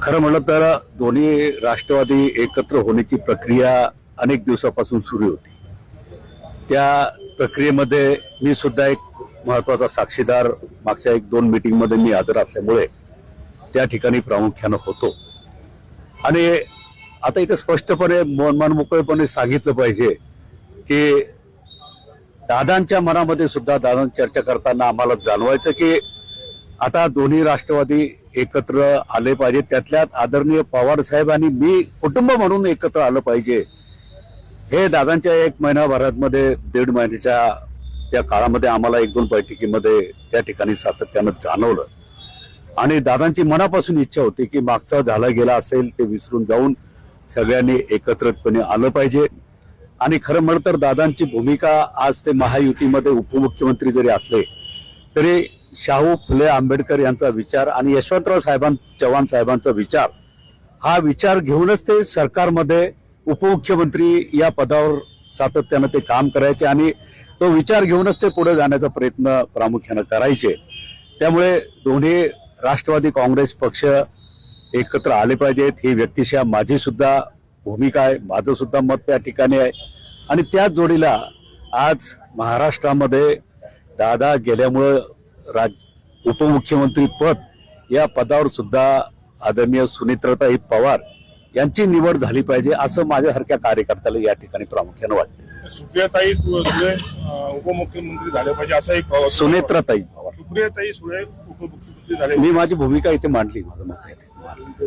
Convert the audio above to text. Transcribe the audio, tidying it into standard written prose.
खरं म्हणलं तर दोन्ही राष्ट्रवादी एकत्र होण्याची प्रक्रिया अनेक दिवसापासून सुरू होती। त्या प्रक्रियेमध्ये मी सुद्धा एक महत्त्वाचा साक्षीदार मागच्या 1-2 मीटिंगमध्ये मी हजर असल्यामुळे त्या ठिकाणी प्रामुख्याने होतो। आणि आता इथे स्पष्टपणे मनमोकळेपणे सांगितलं पाहिजे की दादांच्या मनामध्ये सुद्धा दादांची चर्चा करताना आम्हाला जाणवायचं की आता दोन्ही राष्ट्रवादी एकत्र आले पाहिजे, त्यातल्यात आदरणीय पवार साहेब आणि मी कुटुंब म्हणून एकत्र आलं पाहिजे। हे दादांच्या 1 महिनाभरामध्ये 1.5 महिन्याच्या त्या काळामध्ये आम्हाला 1-2 बैठकीमध्ये त्या ठिकाणी सातत्यानं जाणवलं आणि दादांची मनापासून इच्छा होती की मागचा झाला गेला असेल ते विसरून जाऊन सगळ्यांनी एकत्रितपणे आलं पाहिजे। आणि खरं म्हणलं तर दादांची भूमिका आज ते महायुतीमध्ये उपमुख्यमंत्री जरी असले तरी शाहू फुले आंबेडकर यांचा विचार आणि यशवंतराव चव्हाण साहेबांचा विचार हा विचार घेऊनच ते सरकारमध्ये उपमुख्यमंत्री या पदावर सातत्यानं ते काम करायचे आणि तो विचार घेऊनच ते पुढे जाण्याचा प्रयत्न प्रामुख्याने करायचे। त्यामुळे दोन्ही राष्ट्रवादी काँग्रेस पक्ष एकत्र आले पाहिजेत ही व्यक्तिशः माझी सुद्धा भूमिका आहे, माझं सुद्धा मत त्या ठिकाणी आहे। आणि त्याच जोडीला आज महाराष्ट्रामध्ये दादा गेल्यामुळं उपमुख्यमंत्री पद या पदावर सुद्धा आदरणीय सुनेत्राताई पवार यांची निवड झाली पाहिजे असं माझ्यासारख्या कार्यकर्त्याला या ठिकाणी प्रामुख्याने वाटतं। सुप्रियाताई सुळे उपमुख्यमंत्री झाले पाहिजे असा एक सुनेत्राताई पवार सुप्रियाताई सुळे उपमुख्यमंत्री झाले मी माझी भूमिका इथे मांडली, माझं मत आहे।